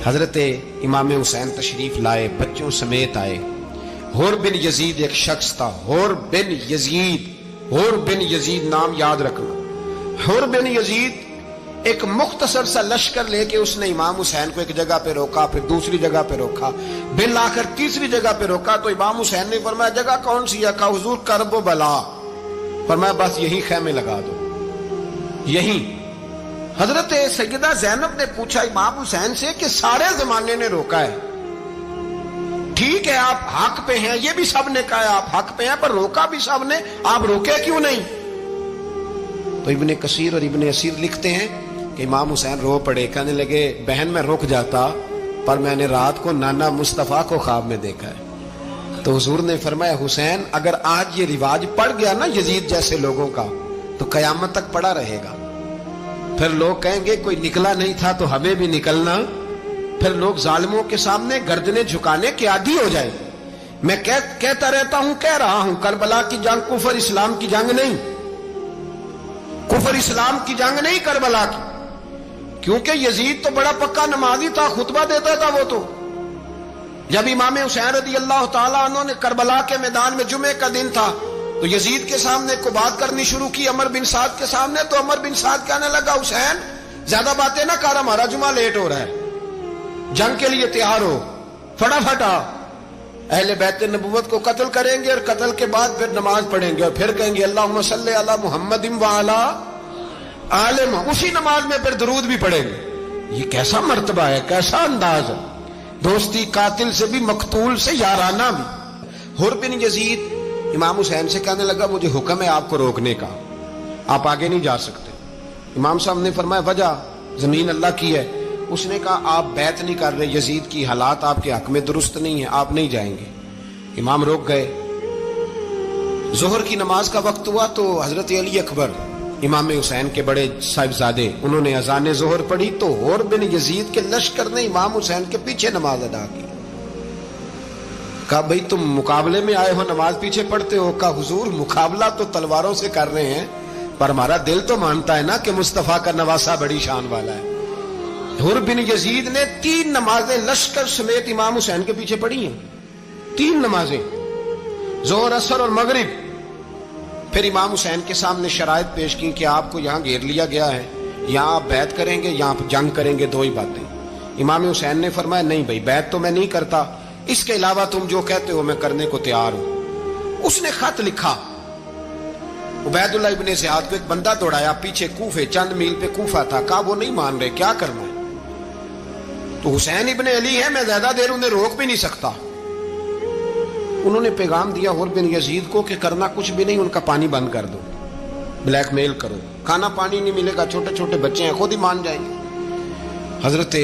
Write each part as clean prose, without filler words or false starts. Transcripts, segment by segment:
حضرت امام حسین تشریف لائے، بچوں سمیت آئے۔ حر بن یزید ایک شخص تھا، حر بن یزید نام یاد رکھنا۔ حر بن یزید ایک مختصر سا لشکر لے کے اس نے امام حسین کو ایک جگہ پہ روکا، پھر دوسری جگہ پہ روکا، بالآخر تیسری جگہ پہ روکا تو امام حسین نے فرمایا جگہ کون سی ہے؟ کہا حضور کرب و بلا۔ فرمایا بس یہی خیمے لگا دو، یہی۔ حضرت سیدہ زینب نے پوچھا امام حسین سے کہ سارے زمانے نے روکا ہے، ٹھیک ہے آپ حق پہ ہیں، یہ بھی سب نے کہا ہے آپ حق پہ ہیں، پر روکا بھی سب نے، آپ روکے کیوں نہیں؟ تو ابن کثیر اور ابن اسیر لکھتے ہیں کہ امام حسین رو پڑے، کہنے لگے بہن میں رک جاتا، پر میں نے رات کو نانا مصطفیٰ کو خواب میں دیکھا ہے۔ تو حضور نے فرمایا حسین اگر آج یہ رواج پڑ گیا نا یزید جیسے لوگوں کا تو قیامت تک پڑا رہے گا، پھر لوگ کہیں گے کوئی نکلا نہیں تھا تو ہمیں بھی نکلنا، پھر لوگ ظالموں کے سامنے گردنیں جھکانے کے عادی ہو جائے۔ میں کہتا رہتا ہوں، کہہ رہا ہوں، کربلا کی جنگ کفر اسلام کی جنگ نہیں، کفر اسلام کی جنگ نہیں کربلا کی، کیونکہ یزید تو بڑا پکا نمازی تھا، خطبہ دیتا تھا۔ وہ تو جب امام حسین رضی اللہ تعالیٰ عنہ نے کربلا کے میدان میں جمعے کا دن تھا تو یزید کے سامنے کو بات کرنی شروع کی عمر بن سعد کے سامنے، تو عمر بن سعد کہنے لگا حسین زیادہ باتیں نہ کر، ہمارا جمعہ لیٹ ہو رہا ہے، جنگ کے لیے تیار ہو، فٹافٹ آ، اہل بیت نبوت کو قتل کریں گے اور قتل کے بعد پھر نماز پڑھیں گے اور پھر کہیں گے اللہم صلی علی محمد وعلی آل محمد، اسی نماز میں پھر درود بھی پڑھیں گے۔ یہ کیسا مرتبہ ہے، کیسا انداز ہے، دوستی قاتل سے بھی مقتول سے یارانہ بھی۔ حر بن یزید امام حسین سے کہنے لگا مجھے حکم ہے آپ کو روکنے کا، آپ آگے نہیں جا سکتے۔ امام صاحب نے فرمایا وجہ؟ زمین اللہ کی ہے۔ اس نے کہا آپ بیعت نہیں کر رہے، یزید کی حالات آپ کے حق میں درست نہیں ہیں، آپ نہیں جائیں گے۔ امام روک گئے۔ ظہر کی نماز کا وقت ہوا تو حضرت علی اکبر امام حسین کے بڑے صاحبزادے انہوں نے اذان ظہر پڑھی تو حر بن یزید کے لشکر نے امام حسین کے پیچھے نماز ادا کی۔ کہا بھئی تم مقابلے میں آئے ہو نماز پیچھے پڑھتے ہو؟ کہا حضور مقابلہ تو تلواروں سے کر رہے ہیں، پر ہمارا دل تو مانتا ہے نا کہ مصطفیٰ کا نواسہ بڑی شان والا ہے۔ حر بن یزید نے 3 نمازیں لشکر سمیت امام حسین کے پیچھے پڑھی ہیں، 3 نمازیں، ظہر اثر اور مغرب۔ پھر امام حسین کے سامنے شرائط پیش کی کہ آپ کو یہاں گھیر لیا گیا ہے، یہاں آپ بیعت کریں گے، یہاں آپ جنگ کریں گے، 2 ہی باتیں۔ امام حسین نے فرمایا نہیں بھائی بیعت تو میں نہیں کرتا، اس کے علاوہ تم جو کہتے ہو میں کرنے کو تیار ہوں۔ اس نے خط لکھا، عبید اللہ ابن زیاد کو ایک بندہ دوڑایا پیچھے، کوفے چند میل پہ کوفہ تھا، کہا وہ نہیں مان رہے، کیا کرنا ہے؟ تو حسین ابن علی ہے، میں زیادہ دیر انہیں روک بھی نہیں سکتا۔ انہوں نے پیغام دیا حر بن یزید کو کہ کرنا کچھ بھی نہیں، ان کا پانی بند کر دو، بلیک میل کرو، کھانا پانی نہیں ملے گا، چھوٹے چھوٹے بچے ہیں، خود ہی مان جائیں گے۔ حضرت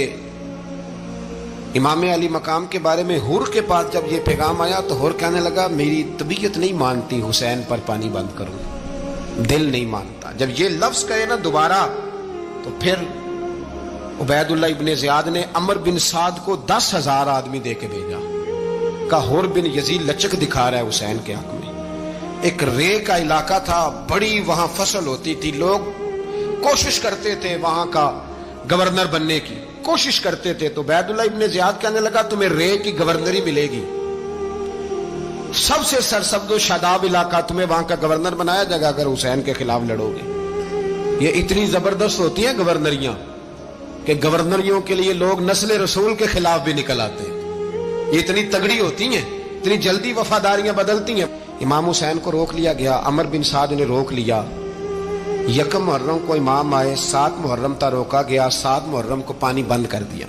امام علی مقام کے بارے میں حر کے پاس جب یہ پیغام آیا تو حر کہنے لگا میری طبیعت نہیں مانتی حسین پر پانی بند کروں، دل نہیں مانتا۔ جب یہ لفظ کہے نا دوبارہ تو پھر عبید اللہ ابن زیاد نے عمر بن سعد کو 10,000 آدمی دے کے بھیجا، کہا حر بن یزید لچک دکھا رہا ہے حسین کے حق میں۔ ایک رے کا علاقہ تھا، بڑی وہاں فصل ہوتی تھی، لوگ کوشش کرتے تھے وہاں کا گورنر بننے کی، کوشش کرتے تھے۔ تو عبید اللہ ابن زیاد کہنے لگا تمہیں رے کی گورنری ملے گی، سب سے سرسبز و شاداب علاقہ، تمہیں وہاں کا گورنر بنایا جائے گا اگر حسین کے خلاف لڑو گے۔ یہ اتنی زبردست ہوتی ہیں گورنریاں کہ گورنریوں کے لیے لوگ نسل رسول کے خلاف بھی نکل آتے ہیں، یہ اتنی تگڑی ہوتی ہیں، اتنی جلدی وفاداریاں بدلتی ہیں۔ امام حسین کو روک لیا گیا، عمر بن سعد نے روک لیا۔ 1 محرم کو امام آئے، 7 محرم تا روکا گیا، 7 محرم کو پانی بند کر دیا۔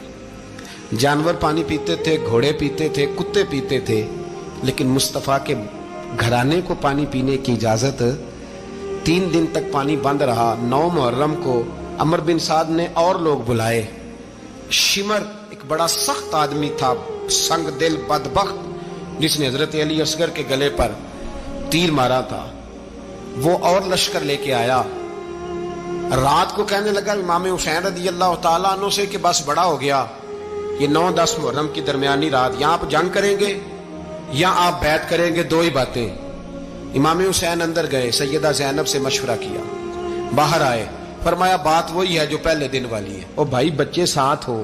جانور پانی پیتے تھے، گھوڑے پیتے تھے، کتے پیتے تھے، لیکن مصطفیٰ کے گھرانے کو پانی پینے کی اجازت 3 دن تک پانی بند رہا۔ 9 محرم کو عمر بن سعد نے اور لوگ بلائے۔ شمر ایک بڑا سخت آدمی تھا، سنگ دل بدبخت، جس نے حضرت علی اصغر کے گلے پر تیر مارا تھا، وہ اور لشکر لے کے آیا۔ رات کو کہنے لگا امام حسین رضی اللہ تعالیٰ عنہ سے کہ بس بڑا ہو گیا، یہ 9-10 محرم کی درمیانی رات، یہاں آپ جنگ کریں گے یا آپ بیعت کریں گے، 2 ہی باتیں۔ امام حسین اندر گئے، سیدہ زینب سے مشورہ کیا، باہر آئے، فرمایا بات وہی ہے جو پہلے دن والی ہے۔ او بھائی بچے ساتھ ہو،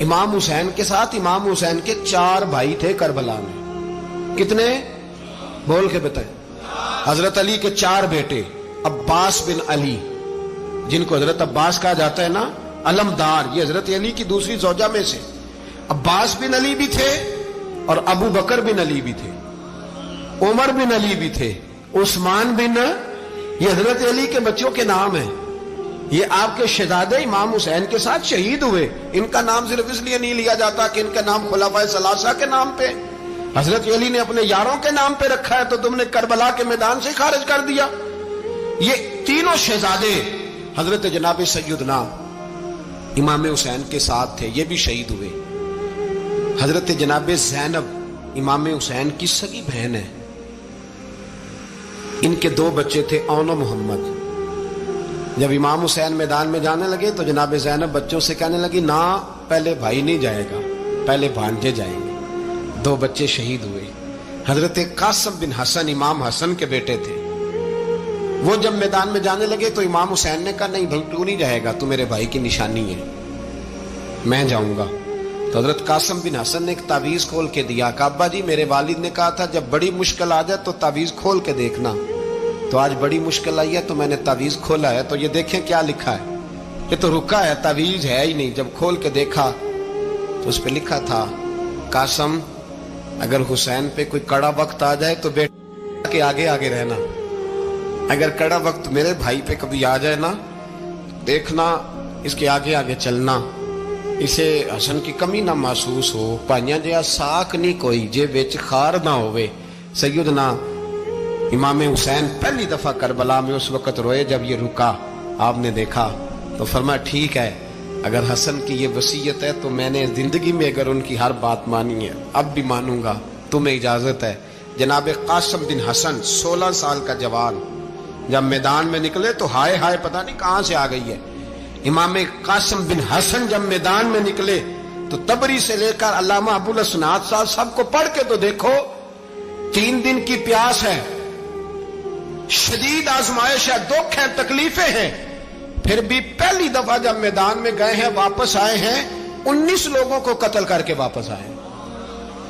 امام حسین کے ساتھ امام حسین کے 4 بھائی تھے کربلا میں. کتنے؟ بول کے بتائیں. حضرت علی کے 4 بیٹے، عباس بن علی جن کو حضرت عباس کہا جاتا ہے نا، علمدار، یہ حضرت علی کی دوسری زوجہ میں سے. عباس بن علی بھی تھے اور ابو بکر بن علی بھی تھے، عمر بن علی بھی تھے، عثمان بن، یہ حضرت علی کے بچوں کے نام ہیں. یہ آپ کے شہزادے امام حسین کے ساتھ شہید ہوئے. ان کا نام صرف اس لیے نہیں لیا جاتا کہ ان کا نام خلفائے ثلاثہ کے نام پہ، حضرت علی نے اپنے یاروں کے نام پہ رکھا ہے تو تم نے کربلا کے میدان سے خارج کر دیا. یہ تینوں شہزادے حضرت جناب سیدنا امام حسین کے ساتھ تھے، یہ بھی شہید ہوئے. حضرت جناب زینب امام حسین کی سگی بہن ہے. ان کے 2 بچے تھے، اون و محمد. جب امام حسین میدان میں جانے لگے تو جناب زینب بچوں سے کہنے لگی، نہ پہلے بھائی نہیں جائے گا، پہلے بھانجے جائیں گے. 2 بچے شہید ہوئے. حضرت قاسم بن حسن امام حسن کے بیٹے تھے. وہ جب میدان میں جانے لگے تو امام حسین نے کہا، نہیں بھائی تو نہیں جائے گا، تو میرے بھائی کی نشانی ہے، میں جاؤں گا. تو حضرت قاسم بن حسن نے ایک تعویذ کھول کے دیا کہ ابا جی میرے والد نے کہا تھا جب بڑی مشکل آ جائے تو تعویذ کھول کے دیکھنا. تو آج بڑی مشکل آئی ہے تو میں نے تعویذ کھولا ہے، تو یہ دیکھیں کیا لکھا ہے. یہ تو رکا ہے، تعویذ ہے ہی نہیں. جب کھول کے دیکھا تو اس پہ لکھا تھا، قاسم اگر حسین پہ کوئی کڑا وقت آ جائے تو بیٹا کے آگے آگے رہنا، اگر کڑا وقت میرے بھائی پہ کبھی آ جائے نا، دیکھنا اس کے آگے آگے چلنا، اسے حسن کی کمی نہ محسوس ہو. پائیاں جہاں ساک نہیں کوئی جے وچ خار نہ ہوئے. سیدنا امام حسین پہلی دفعہ کربلا میں اس وقت روئے جب یہ رکا. آپ نے دیکھا تو فرمایا ٹھیک ہے، اگر حسن کی یہ وصیت ہے تو میں نے زندگی میں اگر ان کی ہر بات مانی ہے اب بھی مانوں گا، تمہیں اجازت ہے. جناب قاسم بن حسن 16 سال کا جوان جب میدان میں نکلے تو ہائے ہائے پتہ نہیں کہاں سے آ گئی ہے. امام قاسم بن حسن جب میدان میں نکلے تو تبری سے لے کر علامہ ابو الاسناد صاحب سب کو پڑھ کے تو دیکھو، 3 دن کی پیاس ہے، شدید آزمائش ہے، دکھ ہے، تکلیفیں ہیں، پھر بھی پہلی دفعہ جب میدان میں گئے ہیں واپس آئے ہیں 19 لوگوں کو قتل کر کے واپس آئے.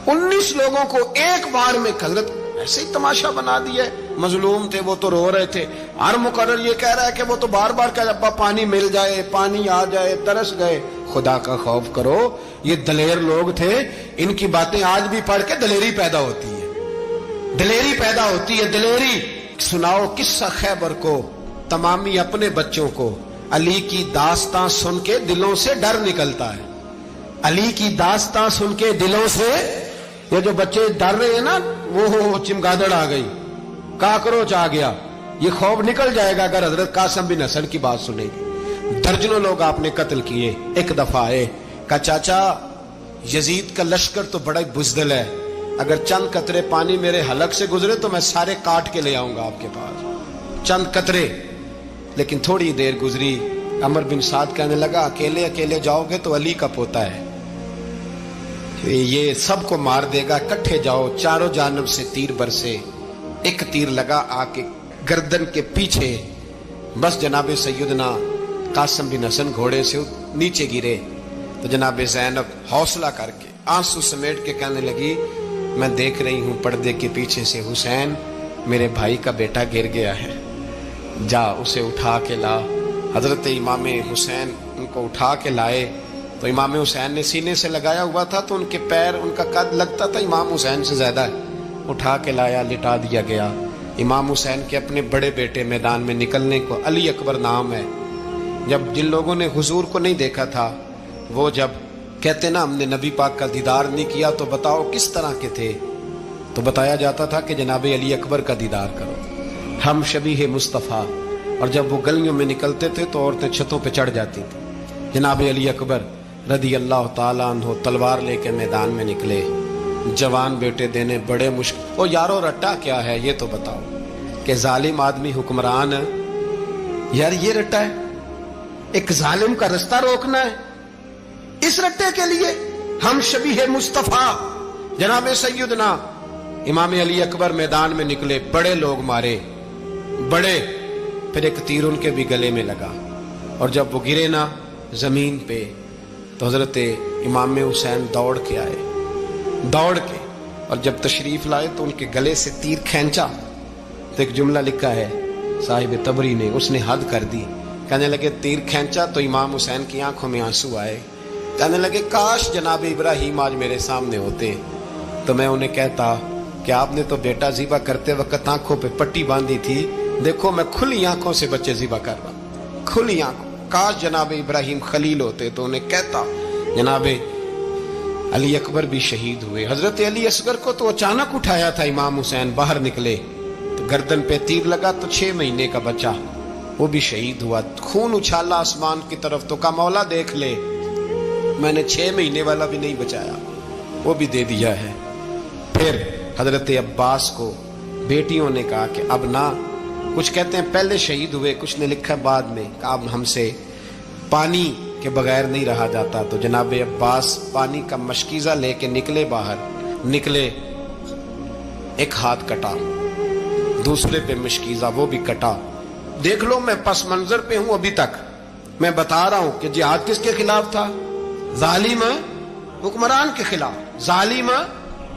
19 لوگوں کو ایک بار میں حضرت ایسے ہی تماشا بنا دیا. مظلوم تھے وہ تو رو رہے تھے. ہر مقرر یہ کہہ رہا ہے کہ وہ تو بار بار کہہ ابا پانی مل جائے، پانی آ جائے، ترس گئے. خدا کا خوف کرو، یہ دلیر لوگ تھے. ان کی باتیں آج بھی پڑھ کے دلیری پیدا ہوتی ہے، دلیری پیدا ہوتی ہے، دلیری. سناؤ قصہ خیبر کو تمامی اپنے بچوں کو. علی کی داستان سن کے دلوں سے ڈر نکلتا ہے. علی کی داستان سن کے دلوں سے یہ جو بچے ڈر رہے ہیں نا، وہ چمگادڑ آ گئی، کاکروچ آ گیا، یہ خوف نکل جائے گا اگر حضرت قاسم بن حسن کی بات سنے گی. درجنوں لوگ آپ نے قتل کیے. ایک دفعہ آئے، کہا چاچا یزید کا لشکر تو بڑا بزدل ہے، اگر چند قطرے پانی میرے حلق سے گزرے تو میں سارے کاٹ کے لے آؤں گا آپ کے پاس، چند قطرے. لیکن تھوڑی دیر گزری، عمر بن سعد کہنے لگا اکیلے اکیلے جاؤ گے تو علی کا پوتا ہے، یہ سب کو مار دے گا، کٹھے جاؤ. چاروں جانب سے تیر برسے، ایک تیر لگا آ کے گردن کے پیچھے. بس جناب سیدنا قاسم بن حسن گھوڑے سے نیچے گرے تو جناب زینب حوصلہ کر کے آنسو سمیٹ کے کہنے لگی میں دیکھ رہی ہوں پردے کے پیچھے سے حسین میرے بھائی کا بیٹا گر گیا ہے، جا اسے اٹھا کے لا. حضرت امام حسین ان کو اٹھا کے لائے تو امام حسین نے سینے سے لگایا ہوا تھا تو ان کے پیر، ان کا قد لگتا تھا امام حسین سے زیادہ ہے. اٹھا کے لایا، لٹا دیا گیا. امام حسین کے اپنے بڑے بیٹے میدان میں نکلنے کو، علی اکبر نام ہے، جب جن لوگوں نے حضور کو نہیں دیکھا تھا وہ جب کہتے نا ہم نے نبی پاک کا دیدار نہیں کیا تو بتاؤ کس طرح کے تھے، تو بتایا جاتا تھا کہ جناب علی اکبر کا دیدار کرو، ہم شبیہ مصطفیٰ. اور جب وہ گلیوں میں نکلتے تھے تو عورتیں چھتوں پہ چڑھ جاتی تھیں. جناب علی اکبر رضی اللہ تعالیٰ عنہ تلوار لے کے میدان میں نکلے، جوان بیٹے دینے بڑے مشکل. او یارو رٹا کیا ہے یہ تو بتاؤ، کہ ظالم آدمی حکمران ہے یار، یہ رٹا ہے، ایک ظالم کا رستہ روکنا ہے. اس رٹے کے لیے ہم شبیہ مصطفیٰ جناب سیدنا امام علی اکبر میدان میں نکلے، بڑے لوگ مارے، بڑے. پھر ایک تیر ان کے بھی گلے میں لگا اور جب وہ گرے نا زمین پہ تو حضرت امام حسین دوڑ کے آئے، دوڑ کے، اور جب تشریف لائے تو ان کے گلے سے تیر کھینچا تو ایک جملہ لکھا ہے صاحب تبری نے، اس نے حد کر دی، کہنے لگے تیر کھینچا تو امام حسین کی آنکھوں میں آنسو آئے، کہنے لگے کاش جناب ابراہیم آج میرے سامنے ہوتے تو میں انہیں کہتا کہ آپ نے تو بیٹا ذبح کرتے وقت آنکھوں پہ پٹی باندھی تھی، دیکھو میں کھلی آنکھوں سے بچے ذبح کر رہا ہوں، کھلی آنکھوں، کاش جناب ابراہیم خلیل ہوتے تو انہیں کہتا۔ جناب علی اکبر بھی شہید ہوئے، حضرت علی اصغر کو تو اچانک اٹھایا تھا امام حسین، باہر نکلے تو گردن پہ تیر لگا تو 6 مہینے کا بچہ وہ بھی شہید ہوا، خون اچھالا آسمان کی طرف تو کہا مولا دیکھ لے میں نے 6 مہینے والا بھی نہیں بچایا، وہ بھی دے دیا ہے۔ پھر حضرت عباس کو بیٹیوں نے کہا کہ اب نہ، کچھ کہتے ہیں پہلے شہید ہوئے، کچھ نے لکھا بعد میں، کہ اب ہم سے پانی کے بغیر نہیں رہا جاتا، تو جناب عباس پانی کا مشکیزہ لے کے نکلے، باہر نکلے، ایک ہاتھ کٹا، دوسرے پہ مشکیزہ وہ بھی کٹا۔ دیکھ لو میں پس منظر پہ ہوں ابھی تک، میں بتا رہا ہوں کہ جہاد کس کے خلاف تھا؟ ظالم حکمران کے خلاف، ظالم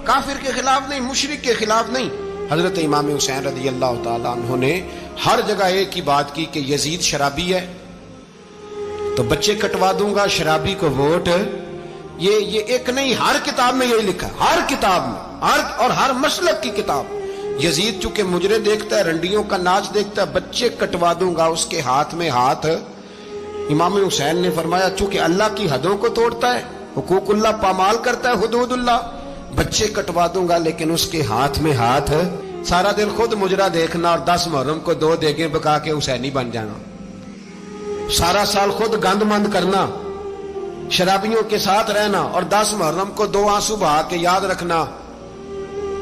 کافر کے خلاف نہیں، مشرک کے خلاف نہیں۔ حضرت امام حسین رضی اللہ تعالیٰ عنہ نے ہر جگہ ایک ہی بات کی کہ یزید شرابی ہے تو بچے کٹوا دوں گا، شرابی کو ووٹ، یہ ایک نہیں، ہر کتاب میں یہی لکھا، ہر کتاب میں، اور ہر مسلک کی کتاب۔ یزید چونکہ مجرے دیکھتا ہے، رنڈیوں کا ناچ دیکھتا ہے، بچے کٹوا دوں گا، اس کے ہاتھ میں ہاتھ۔ امام حسین نے فرمایا چونکہ اللہ کی حدوں کو توڑتا ہے، حقوق اللہ پامال کرتا ہے، حدود اللہ، بچے کٹوا دوں گا لیکن اس کے ہاتھ میں ہاتھ۔ سارا دن خود مجرا دیکھنا اور 10 محرم کو 2 دیگیں پکا کے حسینی بن جانا، سارا سال خود گند مند کرنا، شرابیوں کے ساتھ رہنا، اور 10 محرم کو 2 آنسو بہا کے یاد رکھنا۔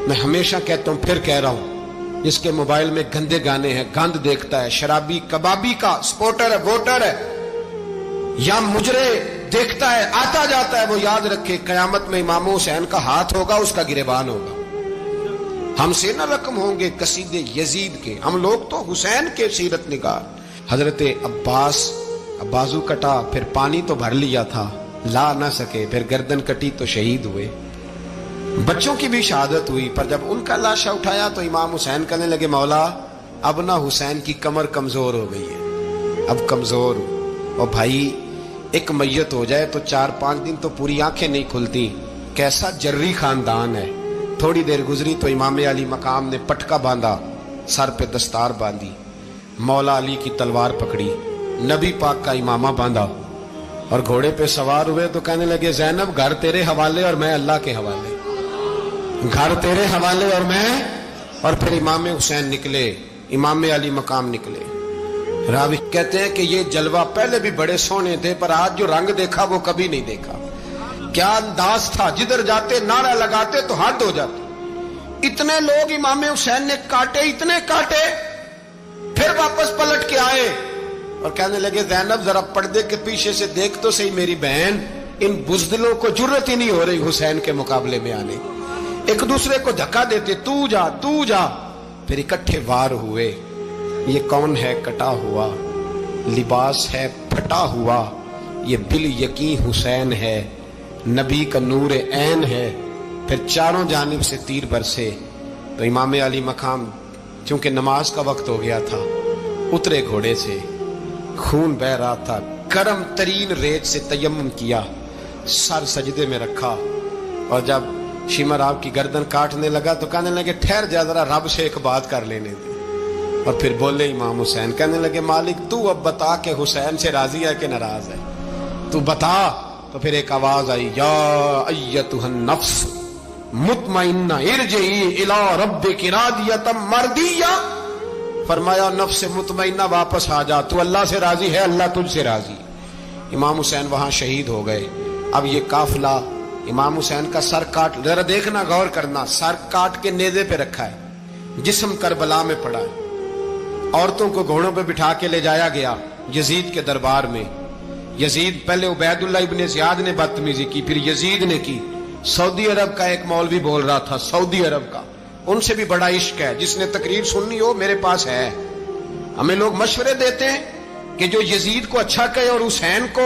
میں ہمیشہ کہتا ہوں، پھر کہہ رہا ہوں، جس کے موبائل میں گندے گانے ہیں، گند دیکھتا ہے، شرابی کبابی کا سپورٹر ہے، ووٹر ہے، یا مجرے دیکھتا ہے آتا جاتا ہے، وہ یاد رکھے قیامت میں امام حسین کا ہاتھ ہوگا، اس کا گریبان ہوگا۔ ہم سے نہ رقم ہوں گے قصیدے یزید کے، ہم لوگ تو حسین کے سیرت نگار۔ حضرت عباس بازو کٹا، پھر پانی تو بھر لیا تھا، لا نہ سکے، پھر گردن کٹی تو شہید ہوئے۔ بچوں کی بھی شہادت ہوئی، پر جب ان کا لاشا اٹھایا تو امام حسین کہنے لگے مولا اب نہ حسین کی کمر کمزور ہو گئی ہے، اب کمزور ہو، اور بھائی ایک میت ہو جائے تو 4-5 دن تو پوری آنکھیں نہیں کھلتی، کیسا جری خاندان ہے۔ تھوڑی دیر گزری تو امام علی مقام نے پٹکا باندھا، سر پہ دستار باندھی، مولا علی کی تلوار پکڑی، نبی پاک کا امامہ باندھا، اور گھوڑے پہ سوار ہوئے تو کہنے لگے زینب گھر تیرے حوالے اور میں اللہ کے حوالے، گھر تیرے حوالے اور میں۔ اور پھر امام حسین نکلے، امام علی مقام نکلے۔ راوی کہتے ہیں کہ یہ جلوہ پہلے بھی بڑے سونے تھے، پر آج جو رنگ دیکھا وہ کبھی نہیں دیکھا۔ کیا انداز تھا، جدھر جاتے نعرہ لگاتے تو حد ہو جاتے۔ اتنے لوگ امام حسین نے کاٹے، اتنے کاٹے، پھر واپس پلٹ کے آئے اور کہنے لگے زینب ذرا پردے کے پیچھے سے دیکھ تو صحیح میری بہن، ان بزدلوں کو جرت ہی نہیں ہو رہی حسین کے مقابلے میں آنے، ایک دوسرے کو دھکا دیتے، تو جا تو جا۔ پھر اکٹھے وار ہوئے۔ یہ کون ہے کٹا ہوا، لباس ہے پھٹا ہوا، یہ بال یقین حسین ہے، نبی کا نور عین ہے۔ پھر چاروں جانب سے تیر برسے تو امام علی مقام چونکہ نماز کا وقت ہو گیا تھا، اترے گھوڑے سے، خون بہ رہا تھا، گرم ترین ریت سے تیمم کیا، سر سجدے میں رکھا، اور جب شمر آپ کی گردن کاٹنے لگا تو کہنے لگے ٹھہر جا ذرا رب سے ایک بات کر لینے دے۔ اور پھر بولے امام حسین، کہنے لگے مالک تو اب بتا کہ حسین سے راضی ہے کہ ناراض ہے، تو بتا۔ تو پھر ایک آواز آئی، یا ایتھا النفس مطمئنہ ارجعی الی ربک راضیۃ مرضیہ، فرمایا نفس مطمئنہ واپس آ جا، تو اللہ سے راضی ہے، اللہ تجھ سے راضی۔ امام حسین وہاں شہید ہو گئے۔ اب یہ قافلہ امام حسین کا سر کاٹ، ذرا دیکھنا غور کرنا، سر کاٹ کے نیزے پہ رکھا ہے، جسم کربلا میں پڑا ہے، عورتوں کو گھوڑوں پہ بٹھا کے لے جایا گیا یزید کے دربار میں۔ یزید پہلے عبید اللہ ابن زیاد نے بدتمیزی کی، پھر یزید نے کی۔ سعودی عرب کا ایک مولوی بول رہا تھا، سعودی عرب کا، ان سے بھی بڑا عشق ہے، جس نے تقریر سننی ہو میرے پاس ہے۔ ہمیں لوگ مشورے دیتے ہیں کہ جو یزید کو اچھا کہے اور حسین کو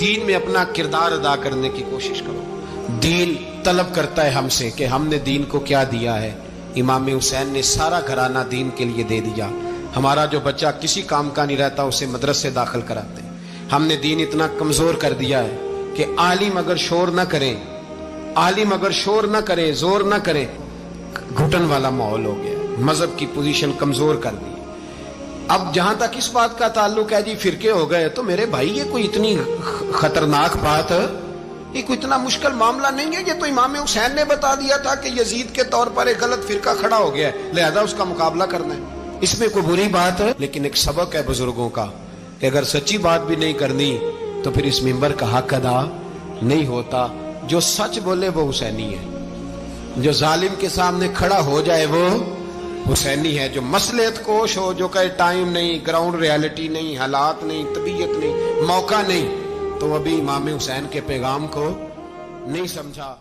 دین میں اپنا کردار ادا کرنے کی کوشش کرو. دین طلب کرتا ہے ہم سے کہ ہم نے دین کو کیا دیا ہے. امام حسین نے سارا گھرانہ دین کے لیے دے دیا. ہمارا جو بچہ کسی کام کا نہیں رہتا اسے مدرسے داخل کراتے ہیں. ہم نے دین اتنا کمزور کر دیا ہے کہ عالم اگر شور نہ کریں، عالم اگر شور نہ کرے، زور نہ کرے، گھٹن والا ماحول ہو گیا. مذہب کی پوزیشن کمزور کر دی. اب جہاں تک اس بات کا تعلق ہے جی فرقے ہو گئے، تو میرے بھائی یہ کوئی اتنی خطرناک بات ہے، یہ کوئی اتنا مشکل معاملہ نہیں ہے. یہ تو امام حسین نے بتا دیا تھا کہ یزید کے طور پر ایک غلط فرقہ کھڑا ہو گیا ہے، لہذا اس کا مقابلہ کرنا ہے. اس میں کوئی بری بات ہے؟ لیکن ایک سبق ہے بزرگوں کا کہ اگر سچی بات بھی نہیں کرنی تو پھر اس منبر کا حق ادا نہیں ہوتا. جو سچ بولے وہ حسینی ہے، جو ظالم کے سامنے کھڑا ہو جائے وہ حسینی ہے. جو مصلحت کوش ہو، جو کہے ٹائم نہیں، گراؤنڈ ریالٹی نہیں، حالات نہیں، طبیعت نہیں، موقع نہیں، تو ابھی امام حسین کے پیغام کو نہیں سمجھا.